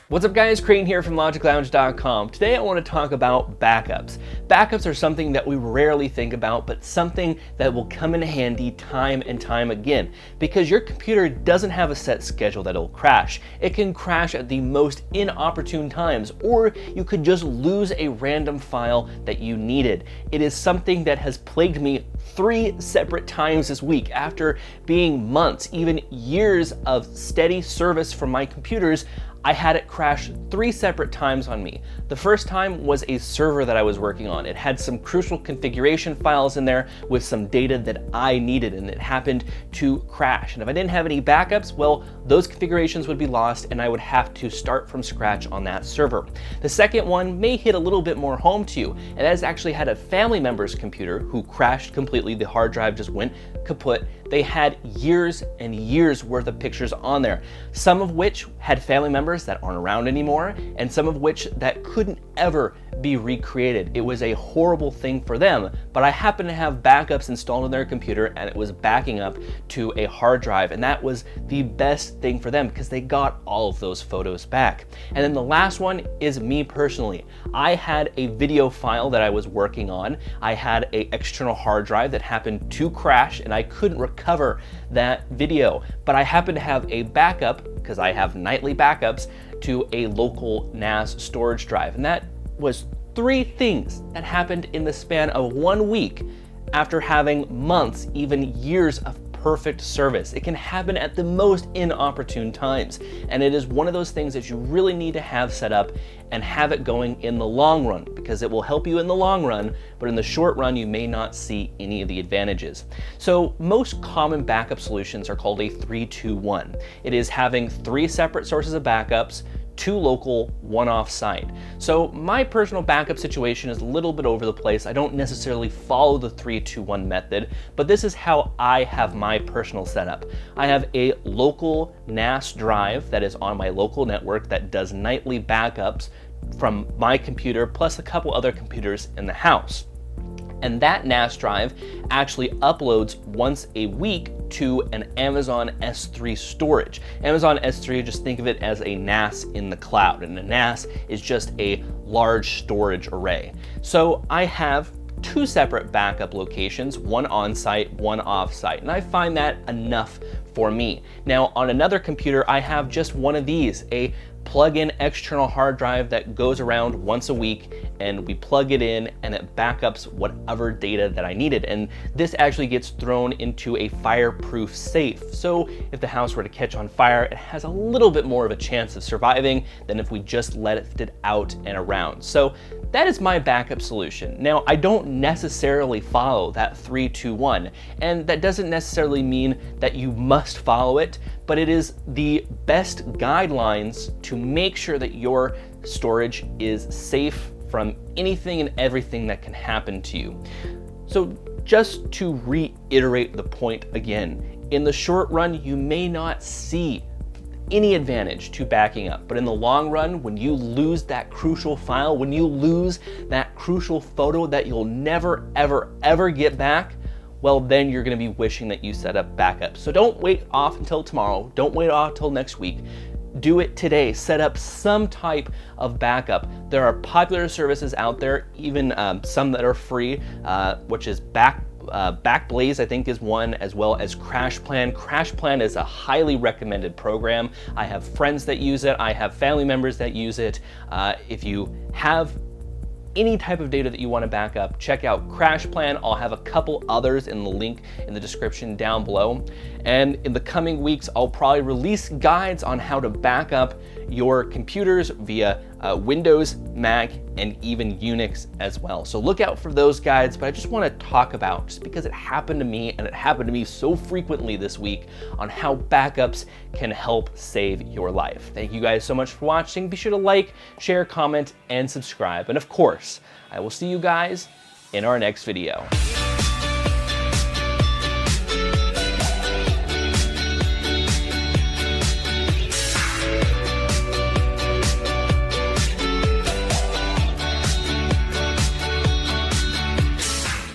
What's up guys, Crane here from LogicLounge.com. Today I want to talk about backups. Backups are something that we rarely think about, but something that will come in handy time and time again, because your computer doesn't have a set schedule that it'll crash. It can crash at the most inopportune times, or you could just lose a random file that you needed. It is something that has plagued me 3 separate times this week after being months, even years of steady service from my computers. I had it crash 3 separate times on me. The first time was a server that I was working on. It had some crucial configuration files in there with some data that I needed, and it happened to crash. And if I didn't have any backups, well, those configurations would be lost and I would have to start from scratch on that server. The second one may hit a little bit more home to you, and that is actually had a family member's computer who crashed completely. The hard drive just went kaput. They had years and years worth of pictures on there, some of which had family members that aren't around anymore, and some of which that couldn't ever be recreated. It was a horrible thing for them, but I happened to have backups installed on their computer and it was backing up to a hard drive, and that was the best thing for them because they got all of those photos back. And then the last one is me personally. I had a video file that I was working on. I had an external hard drive that happened to crash and I couldn't recover that video, but I happened to have a backup, because I have nightly backups, to a local NAS storage drive. And that was 3 things that happened in the span of 1 week after having months, even years of perfect service. It can happen at the most inopportune times, and it is one of those things that you really need to have set up and have it going in the long run, because it will help you in the long run, but in the short run you may not see any of the advantages. So most common backup solutions are called a 3-2-1. It is having 3 separate sources of backups, 2 local, 1 off-site. So my personal backup situation is a little bit over the place. I don't necessarily follow the 3-2-1 method, but this is how I have my personal setup. I have a local NAS drive that is on my local network that does nightly backups from my computer plus a couple other computers in the house. And that NAS drive actually uploads once a week to an Amazon S3 storage. Amazon S3, just think of it as a NAS in the cloud, and a NAS is just a large storage array. So I have 2 separate backup locations, 1 on-site, 1 off-site, and I find that enough for me. Now on another computer, I have just one of these, a plug-in external hard drive that goes around once a week, and we plug it in and it backups whatever data that I needed. And this actually gets thrown into a fireproof safe. So if the house were to catch on fire, it has a little bit more of a chance of surviving than if we just let it out and around. So that is my backup solution. Now, I don't necessarily follow that 3-2-1, and that doesn't necessarily mean that you must follow it, but it is the best guidelines to make sure that your storage is safe from anything and everything that can happen to you. So just to reiterate the point again, in the short run, you may not see any advantage to backing up, but in the long run, when you lose that crucial file, when you lose that crucial photo that you'll never, ever get back, well, then you're gonna be wishing that you set up backups. So don't wait off until tomorrow. Don't wait off until next week. Do it today. Set up some type of backup. There are popular services out there, even some that are free, which is Backblaze, I think, is one, as well as CrashPlan. CrashPlan is a highly recommended program. I have friends that use it. I have family members that use it. If you have any type of data that you want to back up, check out CrashPlan. I'll have a couple others in the link in the description down below. And in the coming weeks, I'll probably release guides on how to back up your computers via Windows, Mac, and even Unix as well. So look out for those guides, but I just want to talk about, just because it happened to me, and it happened to me so frequently this week, on how backups can help save your life. Thank you guys so much for watching. Be sure to like, share, comment, and subscribe. And of course, I will see you guys in our next video.